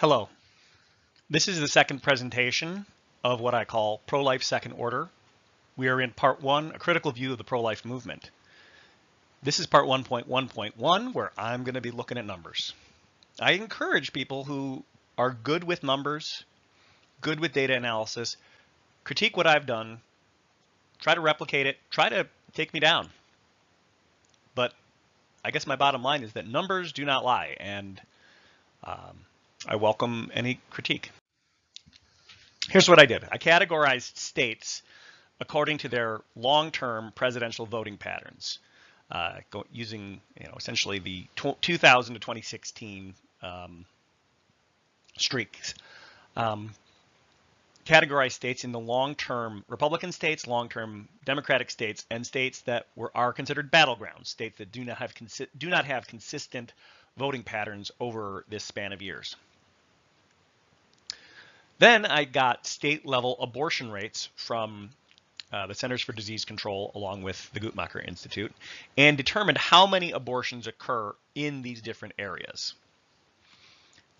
Hello. This is the second presentation of what I call pro-life second order. We are in part 1, a critical view of the pro-life movement. This is part 1.1.1, where I'm going to be looking at numbers. I encourage people who are good with numbers, good with data analysis, critique what I've done, try to replicate it, try to take me down. But I guess my bottom line is that numbers do not lie, and I welcome any critique. Here's what I did. I categorized states according to their long-term presidential voting patterns, using essentially the 2000 to 2016 streaks. Categorize states in the long-term Republican states, long-term Democratic states, and states that are considered battlegrounds, states that do not have consistent voting patterns over this span of years. Then I got state-level abortion rates from the Centers for Disease Control, along with the Guttmacher Institute, and determined how many abortions occur in these different areas.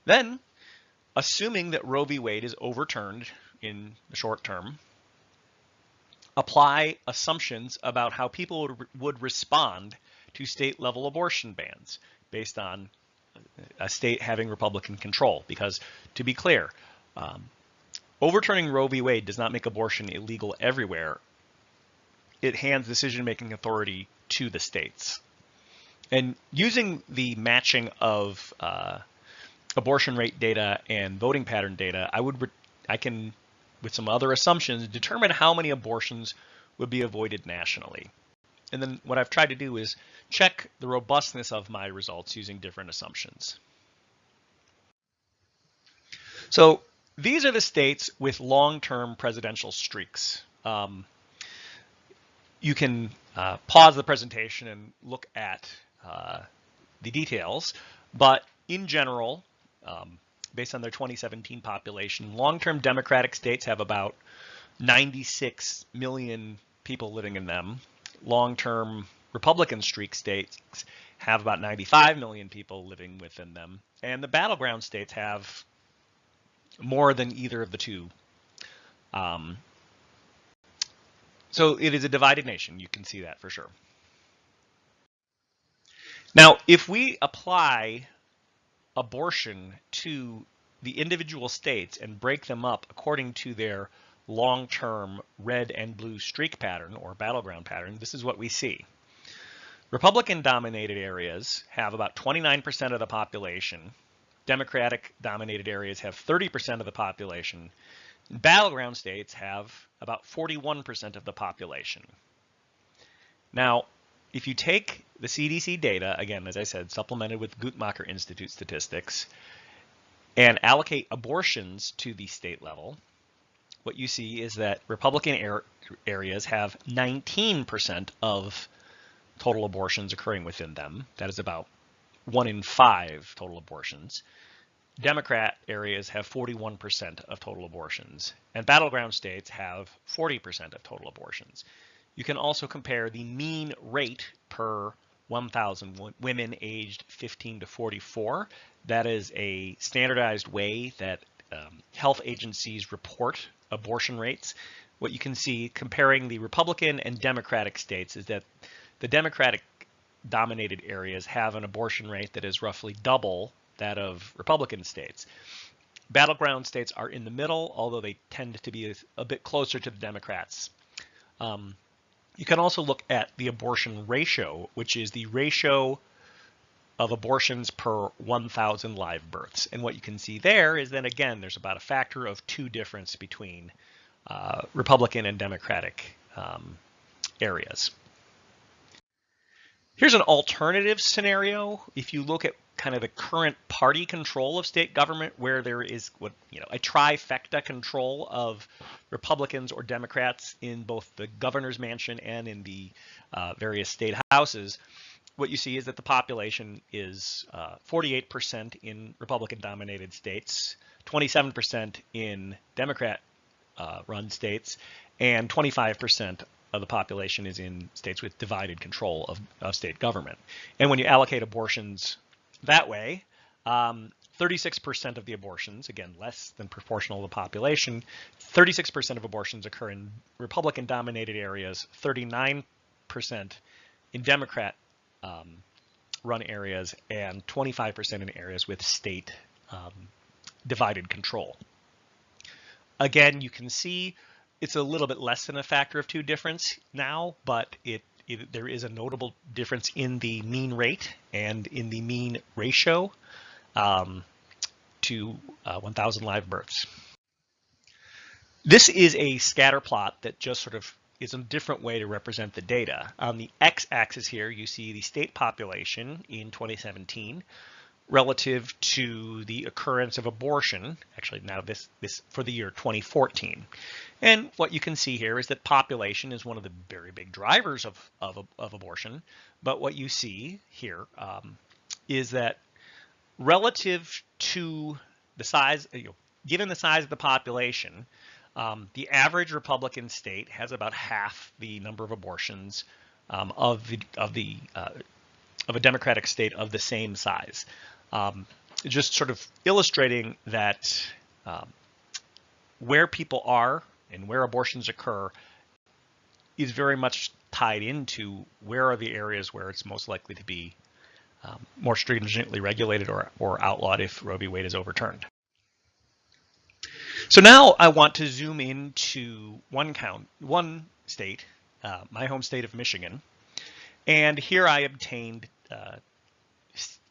Then, assuming that Roe v. Wade is overturned in the short term, apply assumptions about how people would respond to state-level abortion bans based on a state having Republican control. Because, to be clear, overturning Roe v. Wade does not make abortion illegal everywhere. It hands decision-making authority to the states. And using the matching of abortion rate data and voting pattern data, I can, with some other assumptions, determine how many abortions would be avoided nationally. And then what I've tried to do is check the robustness of my results using different assumptions. So these are the states with long-term presidential streaks. You can pause the presentation and look at the details, but in general, based on their 2017 population, long-term Democratic states have about 96 million people living in them. Long-term Republican streak states have about 95 million people living within them. And the battleground states have more than either of the two. So it is a divided nation. You can see that for sure. Now, if we apply abortion to the individual states and break them up according to their long-term red and blue streak pattern or battleground pattern, this is what we see. Republican-dominated areas have about 29% of the population. Democratic-dominated areas have 30% of the population. Battleground states have about 41% of the population. Now, if you take the CDC data, again, as I said, supplemented with Guttmacher Institute statistics, and allocate abortions to the state level, what you see is that Republican areas have 19% of total abortions occurring within them. That is about 1 in 5 total abortions. Democrat areas have 41% of total abortions, and battleground states have 40% of total abortions. You can also compare the mean rate per 1,000 women aged 15 to 44. That is a standardized way that health agencies report abortion rates. What you can see comparing the Republican and Democratic states is that the Democratic dominated areas have an abortion rate that is roughly double that of Republican states. Battleground states are in the middle, although they tend to be a bit closer to the Democrats. You can also look at the abortion ratio, which is the ratio of abortions per 1,000 live births. And what you can see there is then, again, there's about a factor of 2 difference between Republican and Democratic areas. Here's an alternative scenario. If you look at kind of the current party control of state government, where there is a trifecta control of Republicans or Democrats in both the governor's mansion and in the various state houses, what you see is that the population is 48% in Republican-dominated states, 27% in Democrat-run states, and 25% of the population is in states with divided control of state government. And when you allocate abortions that way, 30% 36% of the abortions, again, less than proportional to the population, 36% of abortions occur in Republican-dominated areas, 39% in Democrat-run areas, and 25% in areas with state divided control. Again, you can see it's a little bit less than a factor of 2 difference now, but there is a notable difference in the mean rate and in the mean ratio to 1,000 live births. This is a scatter plot that just sort of is a different way to represent the data. On the x-axis here, you see the state population in 2017 relative to the occurrence of abortion, actually now this for the year 2014. And what you can see here is that population is one of the very big drivers of abortion. But what you see here is that relative to the size, given the size of the population, the average Republican state has about half the number of abortions of a Democratic state of the same size. Just sort of illustrating that where people are and where abortions occur is very much tied into where are the areas where it's most likely to be more stringently regulated or outlawed if Roe v. Wade is overturned. So now I want to zoom into one state, my home state of Michigan, and here I obtained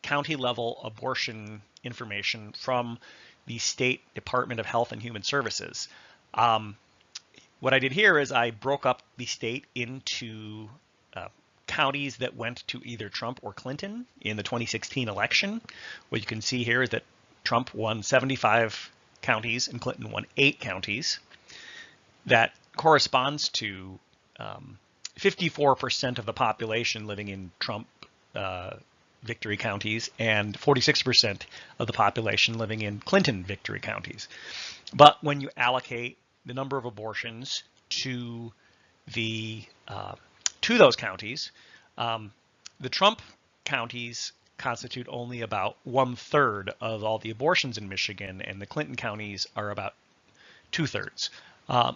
county level abortion information from the State Department of Health and Human Services. What I did here is I broke up the state into counties that went to either Trump or Clinton in the 2016 election. What you can see here is that Trump won 75 counties and Clinton won 8 counties. That corresponds to 54% of the population living in Trump victory counties and 46% of the population living in Clinton victory counties. But when you allocate the number of abortions to those counties, the Trump counties constitute only about 1/3 of all the abortions in Michigan, and the Clinton counties are about 2/3.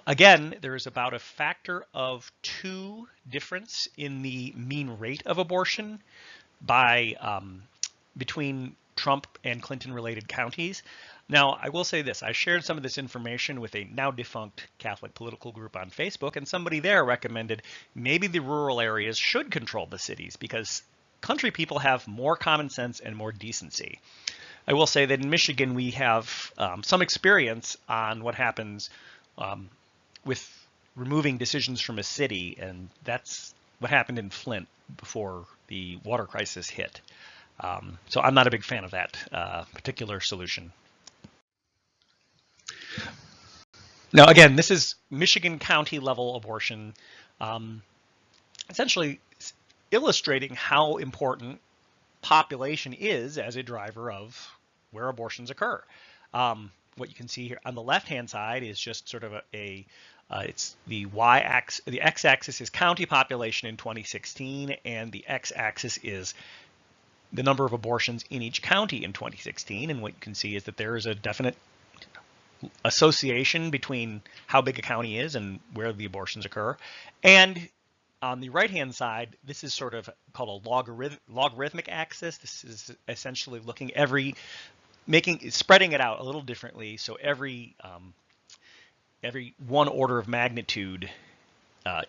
Again, there is about a factor of 2 difference in the mean rate of abortion between Trump and Clinton-related counties. Now, I will say this. I shared some of this information with a now defunct Catholic political group on Facebook, and somebody there recommended maybe the rural areas should control the cities because country people have more common sense and more decency. I will say that in Michigan, we have some experience on what happens with removing decisions from a city, and that's what happened in Flint before the water crisis hit. So I'm not a big fan of that particular solution. Now, again, this is Michigan county level abortion, essentially illustrating how important population is as a driver of where abortions occur. What you can see here on the left-hand side is just sort of it's the y-axis, the x-axis is county population in 2016, and the x-axis is the number of abortions in each county in 2016. And what you can see is that there is a definite association between how big a county is and where the abortions occur. And on the right-hand side, this is sort of called a logarithmic axis. This is essentially looking spreading it out a little differently. So every 1 order of magnitude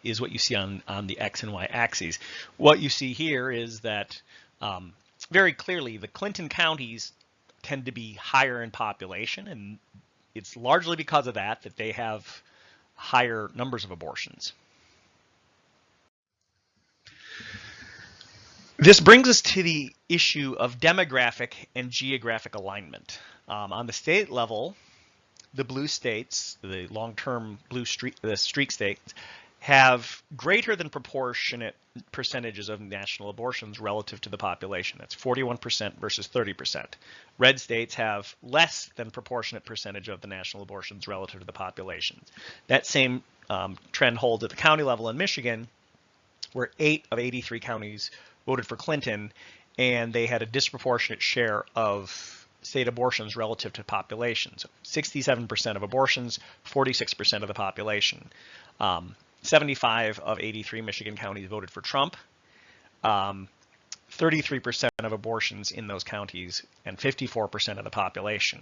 is what you see on the x and y axes. What you see here is that very clearly the Clinton counties tend to be higher in population, and it's largely because of that they have higher numbers of abortions. This brings us to the issue of demographic and geographic alignment. On the state level, the blue states, the long-term the streak states, have greater than proportionate percentages of national abortions relative to the population. That's 41% versus 30%. Red states have less than proportionate percentage of the national abortions relative to the population. That same trend holds at the county level in Michigan, where 8 of 83 counties voted for Clinton, and they had a disproportionate share of state abortions relative to population. So 67% of abortions, 46% of the population. 75 of 83 Michigan counties voted for Trump. 33% of abortions in those counties and 54% of the population.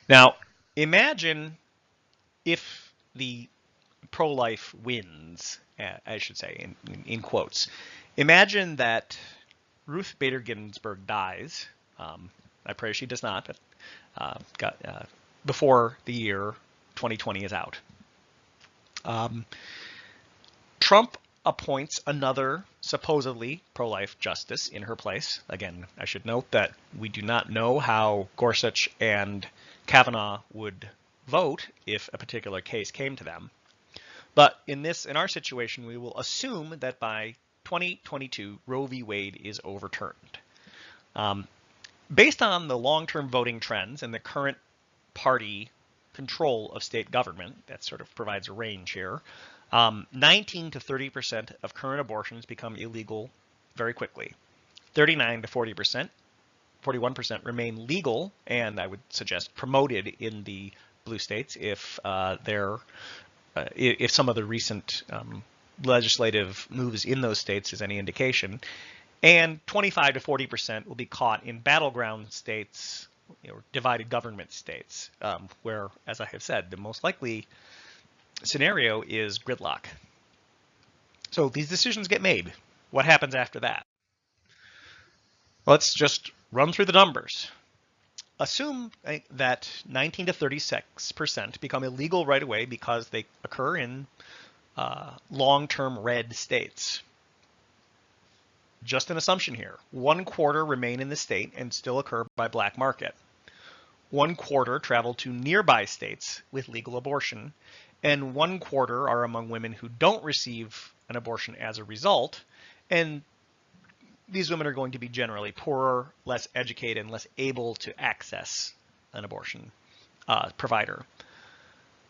Now, imagine if the pro-life wins, I should say, in quotes. Imagine that Ruth Bader Ginsburg dies. I pray she does not, but before the year 2020 is out. Trump appoints another supposedly pro-life justice in her place. Again, I should note that we do not know how Gorsuch and Kavanaugh would vote if a particular case came to them. But in our situation, we will assume that by 2022, Roe v. Wade is overturned. Based on the long-term voting trends and the current party control of state government, that sort of provides a range here, 19 to 30% of current abortions become illegal very quickly. 39 to 40%, 41% remain legal, and I would suggest promoted in the blue states if if some of the recent legislative moves in those states is any indication. And 25 to 40% will be caught in battleground states, divided government states, where, as I have said, the most likely scenario is gridlock. So these decisions get made. What happens after that? Let's just run through the numbers. Assume that 19 to 36% become illegal right away because they occur in long-term red states. Just an assumption here. 1/4 remain in the state and still occur by black market. 1/4 travel to nearby states with legal abortion, and 1/4 are among women who don't receive an abortion as a result, and these women are going to be generally poorer, less educated, and less able to access an abortion provider.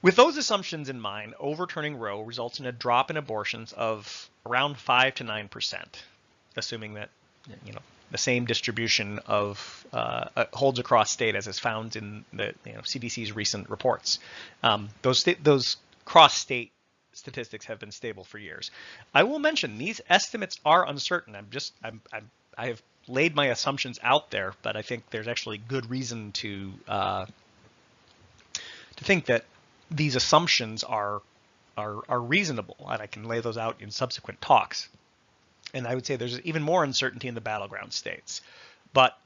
With those assumptions in mind, overturning Roe results in a drop in abortions of around 5 to 9%, assuming that the same distribution of holds across state as is found in the CDC's recent reports. Those cross-state statistics have been stable for years. I will mention these estimates are uncertain. I have laid my assumptions out there, but I think there's actually good reason to think that these assumptions are reasonable, and I can lay those out in subsequent talks. And I would say there's even more uncertainty in the battleground states. But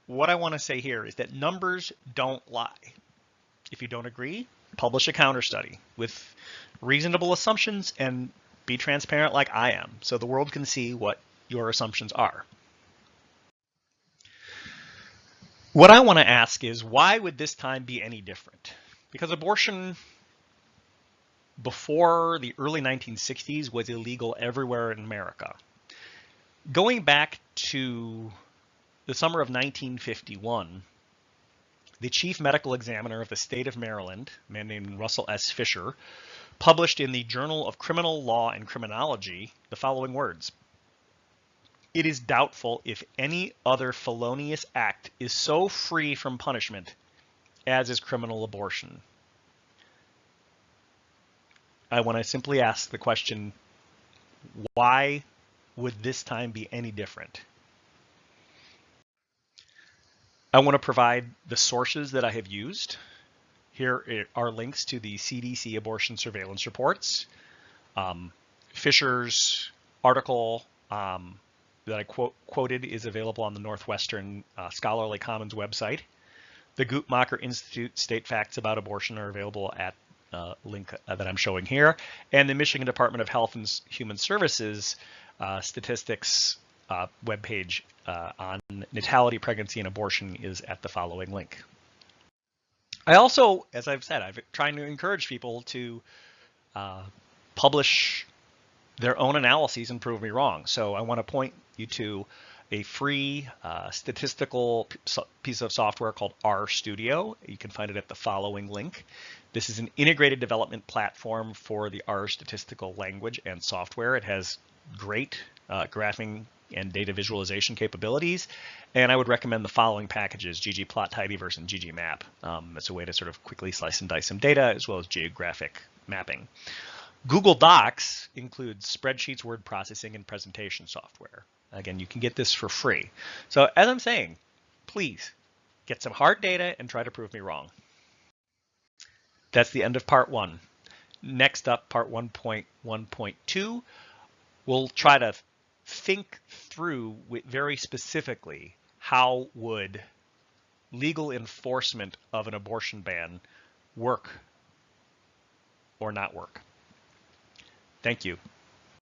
what I want to say here is that numbers don't lie. If you don't agree, publish a counter study with reasonable assumptions and be transparent like I am, so the world can see what your assumptions are. What I want to ask is, why would this time be any different? Because abortion before the early 1960s was illegal everywhere in America. Going back to the summer of 1951, the chief medical examiner of the state of Maryland, a man named Russell S. Fisher, published in the Journal of Criminal Law and Criminology the following words: "It is doubtful if any other felonious act is so free from punishment as is criminal abortion." I want to simply ask the question, why would this time be any different? I want to provide the sources that I have used. Here are links to the CDC abortion surveillance reports. Fisher's article that I quoted is available on the Northwestern Scholarly Commons website. The Guttmacher Institute State Facts About Abortion are available at link that I'm showing here. And the Michigan Department of Health and Human Services statistics webpage on natality, pregnancy, and abortion is at the following link. I also, as I've said, I've trying to encourage people to publish their own analyses and prove me wrong. So I want to point you to a free statistical piece of software called RStudio. You can find it at the following link. This is an integrated development platform for the R statistical language and software. It has great graphing and data visualization capabilities. And I would recommend the following packages: ggplot, tidyverse, and ggmap. It's a way to sort of quickly slice and dice some data as well as geographic mapping. Google Docs includes spreadsheets, word processing, and presentation software. Again, you can get this for free. So as I'm saying, please get some hard data and try to prove me wrong. That's the end of part 1. Next up, part 1.1.2, we'll try to think through very specifically how would legal enforcement of an abortion ban work or not work. Thank you.